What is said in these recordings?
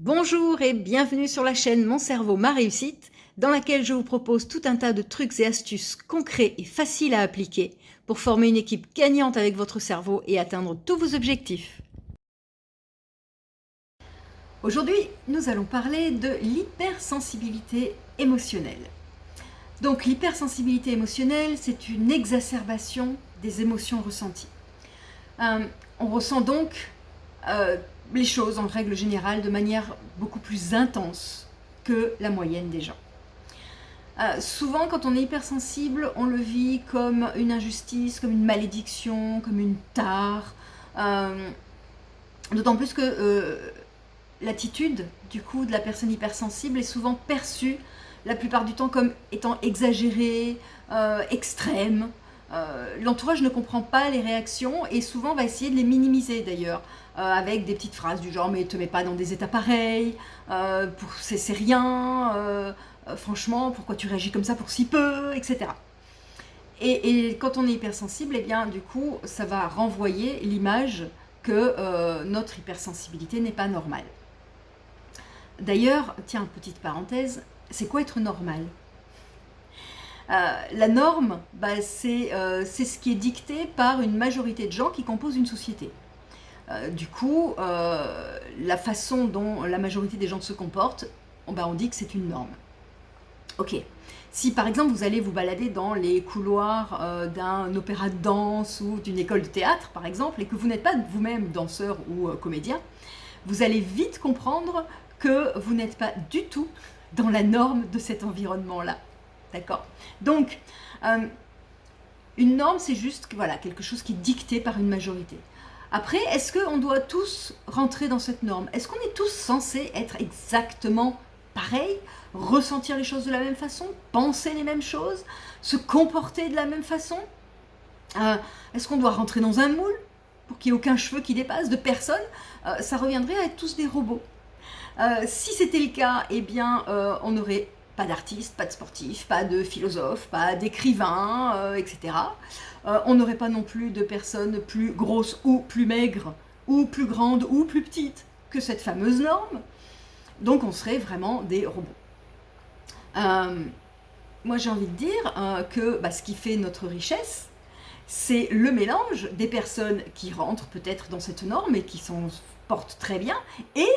Bonjour et bienvenue sur la chaîne Mon cerveau, ma réussite, dans laquelle je vous propose tout un tas de trucs et astuces concrets et faciles à appliquer pour former une équipe gagnante avec votre cerveau et atteindre tous vos objectifs. Aujourd'hui, nous allons parler de l'hypersensibilité émotionnelle. Donc l'hypersensibilité émotionnelle, c'est une exacerbation des émotions ressenties. On ressent donc les choses en règle générale de manière beaucoup plus intense que la moyenne des gens. Souvent quand on est hypersensible, on le vit comme une injustice, comme une malédiction, comme une tare, d'autant plus que l'attitude du coup de la personne hypersensible est souvent perçue la plupart du temps comme étant exagérée, extrême. L'entourage ne comprend pas les réactions et souvent va essayer de les minimiser d'ailleurs, avec des petites phrases du genre « mais te mets pas dans des états pareils, c'est rien, franchement pourquoi tu réagis comme ça pour si peu », etc. Et quand on est hypersensible, eh bien du coup ça va renvoyer l'image que notre hypersensibilité n'est pas normale. D'ailleurs, tiens, petite parenthèse, c'est quoi être normal ? La norme, c'est ce qui est dicté par une majorité de gens qui composent une société. Du coup, la façon dont la majorité des gens se comportent, on dit que c'est une norme. Ok, si par exemple vous allez vous balader dans les couloirs d'un opéra de danse ou d'une école de théâtre par exemple, et que vous n'êtes pas vous-même danseur ou comédien, vous allez vite comprendre que vous n'êtes pas du tout dans la norme de cet environnement-là. D'accord ? Donc, une norme, c'est juste voilà, quelque chose qui est dicté par une majorité. Après, est-ce qu'on doit tous rentrer dans cette norme ? Est-ce qu'on est tous censés être exactement pareils, ressentir les choses de la même façon, penser les mêmes choses, se comporter de la même façon ? Est-ce qu'on doit rentrer dans un moule pour qu'il n'y ait aucun cheveu qui dépasse de personne ? Ça reviendrait à être tous des robots. Si c'était le cas, eh bien, on n'aurait pas d'artistes, pas de sportifs, pas de philosophes, pas d'écrivains, etc. On n'aurait pas non plus de personnes plus grosses ou plus maigres, ou plus grandes ou plus petites que cette fameuse norme. Donc on serait vraiment des robots. Moi j'ai envie de dire que ce qui fait notre richesse, c'est le mélange des personnes qui rentrent peut-être dans cette norme et qui s'en portent très bien, et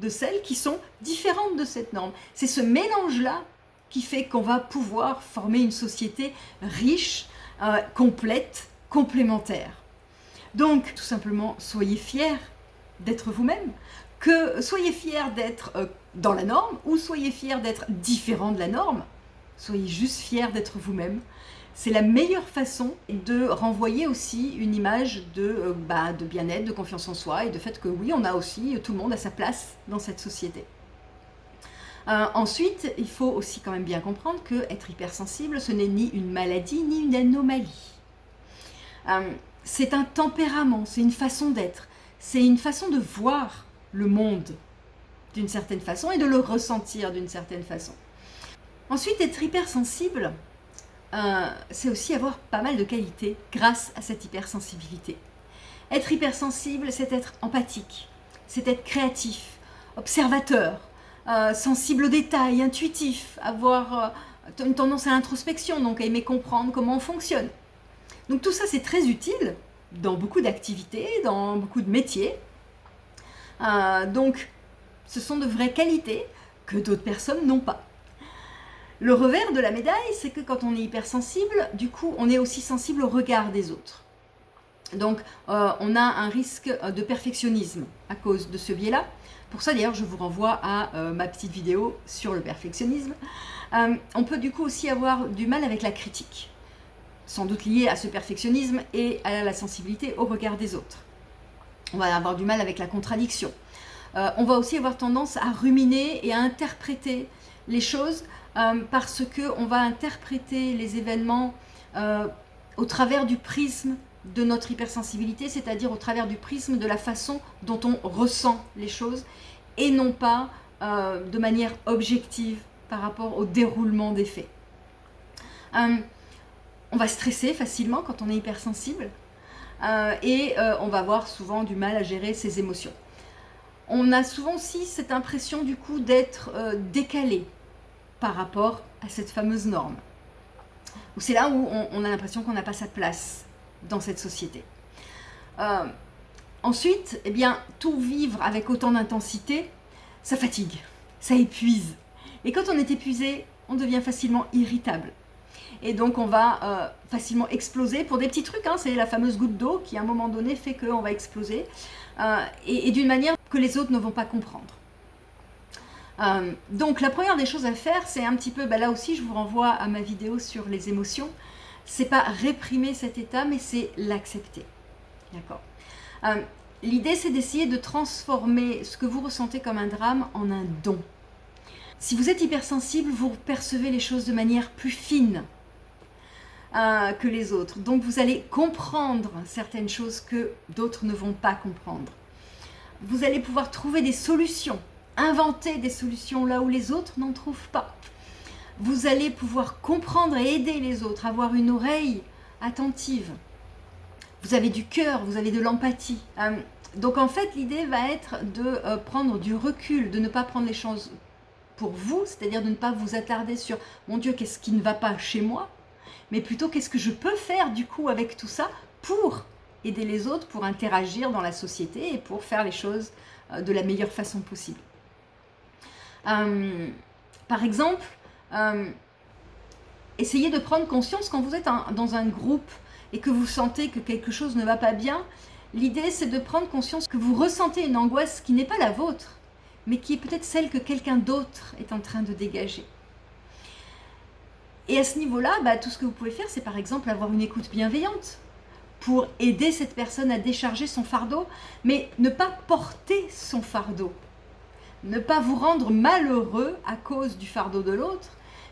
de celles qui sont différentes de cette norme. C'est ce mélange-là qui fait qu'on va pouvoir former une société riche, complète, complémentaire. Donc, tout simplement, soyez fiers d'être vous-même, que soyez fiers d'être dans la norme ou soyez fiers d'être différent de la norme. Soyez juste fiers d'être vous-même. C'est la meilleure façon de renvoyer aussi une image de bien-être, de confiance en soi et de fait que oui, on a aussi, tout le monde a sa place dans cette société. Ensuite, il faut aussi quand même bien comprendre que être hypersensible, ce n'est ni une maladie ni une anomalie. C'est un tempérament, c'est une façon d'être, c'est une façon de voir le monde d'une certaine façon et de le ressentir d'une certaine façon. Ensuite, être hypersensible, c'est aussi avoir pas mal de qualités grâce à cette hypersensibilité. Être hypersensible, c'est être empathique, c'est être créatif, observateur, sensible aux détails, intuitif, avoir une tendance à l'introspection, donc à aimer comprendre comment on fonctionne. Donc tout ça, c'est très utile dans beaucoup d'activités, dans beaucoup de métiers. Donc, ce sont de vraies qualités que d'autres personnes n'ont pas. Le revers de la médaille, c'est que quand on est hypersensible, du coup, on est aussi sensible au regard des autres. Donc, on a un risque de perfectionnisme à cause de ce biais-là. Pour ça, d'ailleurs, je vous renvoie à ma petite vidéo sur le perfectionnisme. On peut du coup aussi avoir du mal avec la critique, sans doute lié à ce perfectionnisme et à la sensibilité au regard des autres. On va avoir du mal avec la contradiction. On va aussi avoir tendance à ruminer et à interpréter les choses parce qu'on va interpréter les événements au travers du prisme de notre hypersensibilité, c'est-à-dire au travers du prisme de la façon dont on ressent les choses et non pas de manière objective par rapport au déroulement des faits. On va stresser facilement quand on est hypersensible et on va avoir souvent du mal à gérer ses émotions. On a souvent aussi cette impression du coup d'être décalé par rapport à cette fameuse norme. C'est là où on a l'impression qu'on n'a pas sa place dans cette société. Ensuite, eh bien, tout vivre avec autant d'intensité, ça fatigue, ça épuise. Et quand on est épuisé, on devient facilement irritable. Et donc on va facilement exploser pour des petits trucs, hein, c'est la fameuse goutte d'eau qui à un moment donné fait qu'on va exploser, et d'une manière que les autres ne vont pas comprendre. Donc la première des choses à faire, c'est un petit peu, là aussi je vous renvoie à ma vidéo sur les émotions, c'est pas réprimer cet état, mais c'est l'accepter. D'accord. L'idée c'est d'essayer de transformer ce que vous ressentez comme un drame en un don. Si vous êtes hypersensible, vous percevez les choses de manière plus fine que les autres. Donc vous allez comprendre certaines choses que d'autres ne vont pas comprendre. Vous allez pouvoir trouver des solutions, inventer des solutions là où les autres n'en trouvent pas. Vous allez pouvoir comprendre et aider les autres, avoir une oreille attentive. Vous avez du cœur, vous avez de l'empathie. Donc en fait, l'idée va être de prendre du recul, de ne pas prendre les choses pour vous, c'est-à-dire de ne pas vous attarder sur « mon Dieu, qu'est-ce qui ne va pas chez moi ?» mais plutôt qu'est-ce que je peux faire du coup avec tout ça pour aider les autres, pour interagir dans la société et pour faire les choses de la meilleure façon possible. Par exemple, essayez de prendre conscience quand vous êtes dans un groupe et que vous sentez que quelque chose ne va pas bien. L'idée, c'est de prendre conscience que vous ressentez une angoisse qui n'est pas la vôtre, mais qui est peut-être celle que quelqu'un d'autre est en train de dégager. Et à ce niveau-là, tout ce que vous pouvez faire, c'est par exemple avoir une écoute bienveillante pour aider cette personne à décharger son fardeau, mais ne pas porter son fardeau. Ne pas vous rendre malheureux à cause du fardeau de l'autre,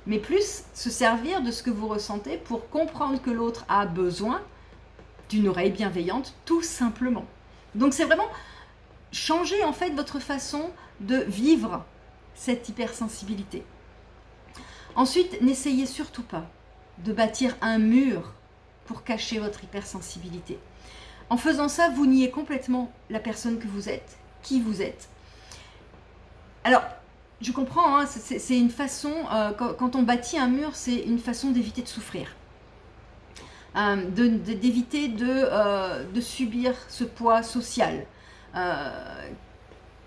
mais plus se servir de ce que vous ressentez pour comprendre que l'autre a besoin d'une oreille bienveillante, tout simplement. Donc c'est vraiment changer en fait votre façon de vivre cette hypersensibilité. Ensuite, n'essayez surtout pas de bâtir un mur pour cacher votre hypersensibilité. En faisant ça, vous niez complètement la personne que vous êtes, qui vous êtes. Alors, je comprends, hein, c'est une façon, quand on bâtit un mur, c'est une façon d'éviter de souffrir. D'éviter de subir ce poids social.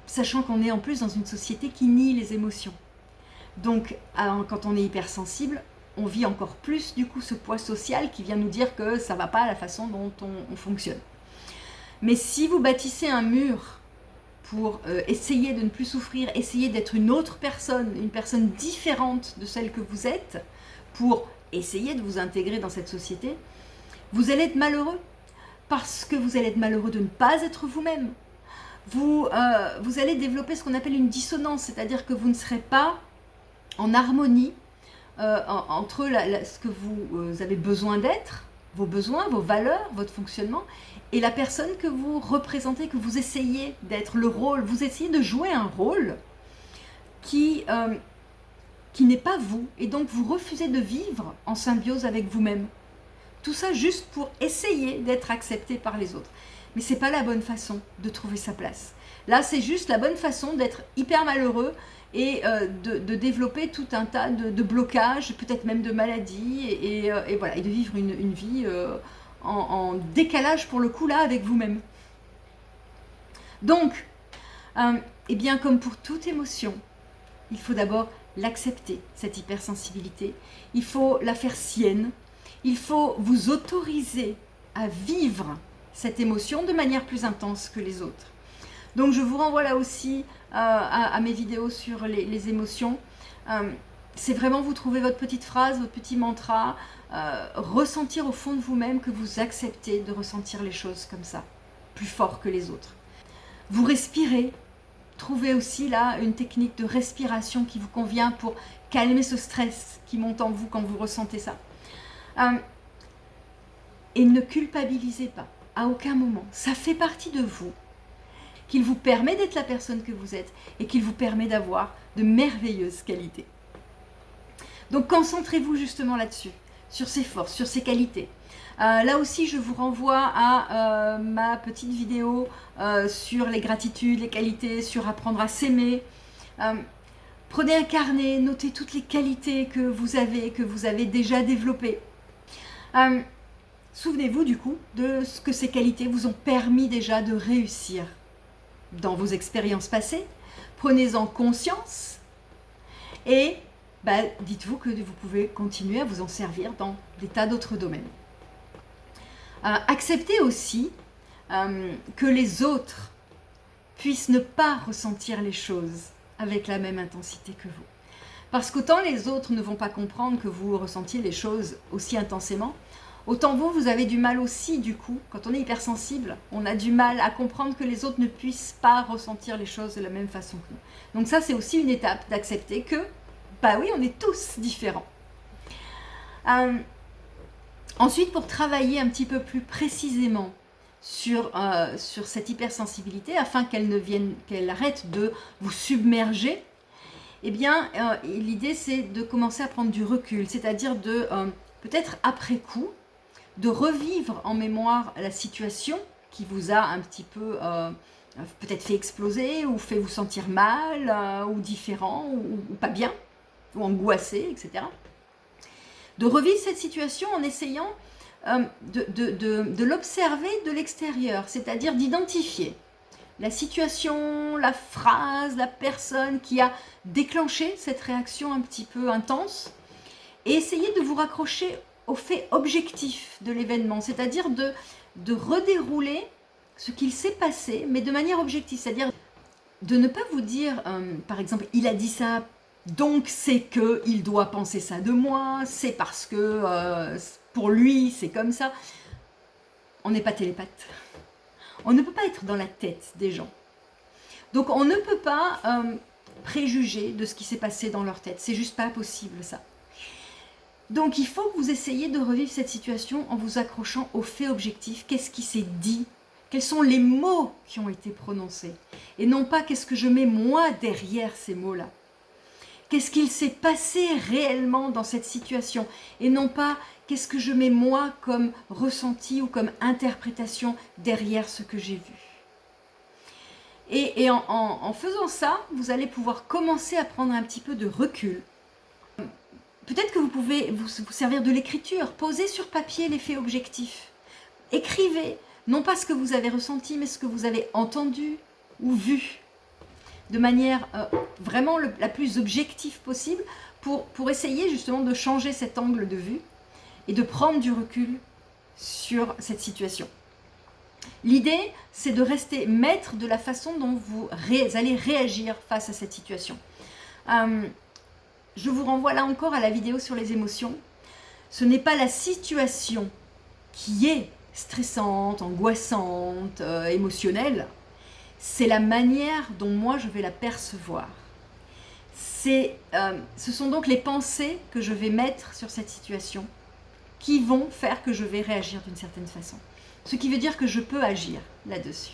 Sachant qu'on est en plus dans une société qui nie les émotions. Donc, quand on est hypersensible, on vit encore plus du coup ce poids social qui vient nous dire que ça ne va pas la façon dont on fonctionne. Mais si vous bâtissez un mur pour essayer de ne plus souffrir, essayer d'être une autre personne, une personne différente de celle que vous êtes, pour essayer de vous intégrer dans cette société, vous allez être malheureux. Parce que vous allez être malheureux de ne pas être vous-même. Vous allez développer ce qu'on appelle une dissonance, c'est-à-dire que vous ne serez pas en harmonie entre ce que vous avez besoin d'être, vos besoins, vos valeurs, votre fonctionnement, et la personne que vous représentez, que vous essayez d'être, le rôle. Vous essayez de jouer un rôle qui n'est pas vous, et donc vous refusez de vivre en symbiose avec vous-même. Tout ça juste pour essayer d'être accepté par les autres. Mais ce n'est pas la bonne façon de trouver sa place. Là, c'est juste la bonne façon d'être hyper malheureux et de développer tout un tas de blocages, peut-être même de maladies, et voilà, et de vivre une vie en décalage pour le coup là avec vous-même. Donc, eh bien comme pour toute émotion, il faut d'abord l'accepter, cette hypersensibilité. Il faut la faire sienne. Il faut vous autoriser à vivre cette émotion de manière plus intense que les autres. Donc je vous renvoie là aussi à mes vidéos sur les émotions. C'est vraiment vous trouver votre petite phrase, votre petit mantra, ressentir au fond de vous-même que vous acceptez de ressentir les choses comme ça, plus fort que les autres. Vous respirez, trouvez aussi là une technique de respiration qui vous convient pour calmer ce stress qui monte en vous quand vous ressentez ça. Et ne culpabilisez pas, à aucun moment. Ça fait partie de vous, qu'il vous permet d'être la personne que vous êtes et qu'il vous permet d'avoir de merveilleuses qualités. Donc concentrez-vous justement là-dessus. sur ses forces, sur ses qualités. Là aussi, je vous renvoie à ma petite vidéo sur les gratitudes, les qualités, sur apprendre à s'aimer. Prenez un carnet, notez toutes les qualités que vous avez déjà développées. Souvenez-vous du coup de ce que ces qualités vous ont permis déjà de réussir dans vos expériences passées. Prenez-en conscience et dites-vous que vous pouvez continuer à vous en servir dans des tas d'autres domaines. Acceptez aussi que les autres puissent ne pas ressentir les choses avec la même intensité que vous. Parce qu'autant les autres ne vont pas comprendre que vous ressentiez les choses aussi intensément, autant vous avez du mal aussi du coup, quand on est hypersensible, on a du mal à comprendre que les autres ne puissent pas ressentir les choses de la même façon que nous. Donc ça c'est aussi une étape d'accepter que, oui, on est tous différents. Ensuite, pour travailler un petit peu plus précisément sur cette hypersensibilité, afin qu'elle arrête de vous submerger, eh bien, l'idée c'est de commencer à prendre du recul, c'est-à-dire de, peut-être après coup, de revivre en mémoire la situation qui vous a un petit peu peut-être fait exploser, ou fait vous sentir mal, ou différent, ou pas bien, ou angoissé, etc. De revivre cette situation en essayant de l'observer de l'extérieur, c'est-à-dire d'identifier la situation, la phrase, la personne qui a déclenché cette réaction un petit peu intense, et essayer de vous raccrocher au fait objectif de l'événement, c'est-à-dire de redérouler ce qu'il s'est passé, mais de manière objective, c'est-à-dire de ne pas vous dire, par exemple, il a dit ça, donc c'est qu'il doit penser ça de moi, c'est parce que pour lui c'est comme ça. On n'est pas télépathe. On ne peut pas être dans la tête des gens. Donc on ne peut pas préjuger de ce qui s'est passé dans leur tête. C'est juste pas possible ça. Donc il faut que vous essayiez de revivre cette situation en vous accrochant aux faits objectifs. Qu'est-ce qui s'est dit? Quels sont les mots qui ont été prononcés? Et non pas qu'est-ce que je mets moi derrière ces mots-là. Qu'est-ce qu'il s'est passé réellement dans cette situation? Et non pas qu'est-ce que je mets moi comme ressenti ou comme interprétation derrière ce que j'ai vu. Et en faisant ça, vous allez pouvoir commencer à prendre un petit peu de recul. Peut-être que vous pouvez vous servir de l'écriture. Posez sur papier les faits objectifs. Écrivez, non pas ce que vous avez ressenti, mais ce que vous avez entendu ou vu. De manière vraiment la plus objective possible pour essayer justement de changer cet angle de vue et de prendre du recul sur cette situation. L'idée, c'est de rester maître de la façon dont vous allez réagir face à cette situation. Je vous renvoie là encore à la vidéo sur les émotions. Ce n'est pas la situation qui est stressante, angoissante, émotionnelle. C'est la manière dont moi je vais la percevoir. Ce sont donc les pensées que je vais mettre sur cette situation qui vont faire que je vais réagir d'une certaine façon. Ce qui veut dire que je peux agir là-dessus.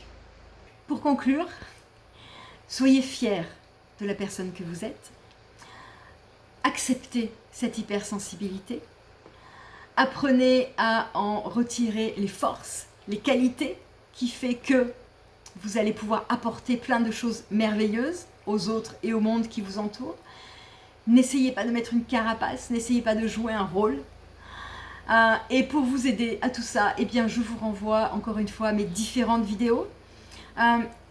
Pour conclure, soyez fiers de la personne que vous êtes. Acceptez cette hypersensibilité. Apprenez à en retirer les forces, les qualités qui fait que vous allez pouvoir apporter plein de choses merveilleuses aux autres et au monde qui vous entoure. N'essayez pas de mettre une carapace, n'essayez pas de jouer un rôle. Et pour vous aider à tout ça, eh bien, je vous renvoie encore une fois à mes différentes vidéos.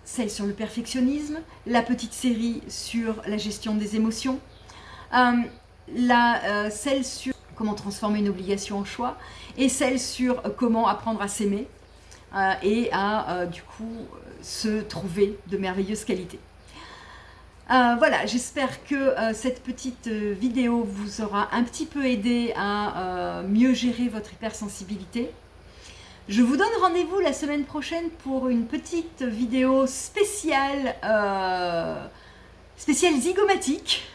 Celle sur le perfectionnisme, la petite série sur la gestion des émotions, celle sur comment transformer une obligation en choix, et celle sur comment apprendre à s'aimer et à du coup se trouver de merveilleuses qualités. Voilà, j'espère que cette petite vidéo vous aura un petit peu aidé à mieux gérer votre hypersensibilité. Je vous donne rendez-vous la semaine prochaine pour une petite vidéo spéciale zygomatique,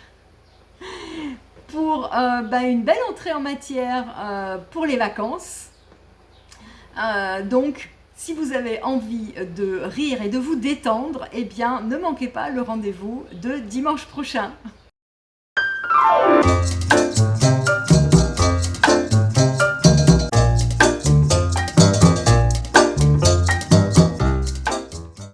pour une belle entrée en matière pour les vacances. Donc, si vous avez envie de rire et de vous détendre, eh bien, ne manquez pas le rendez-vous de dimanche prochain.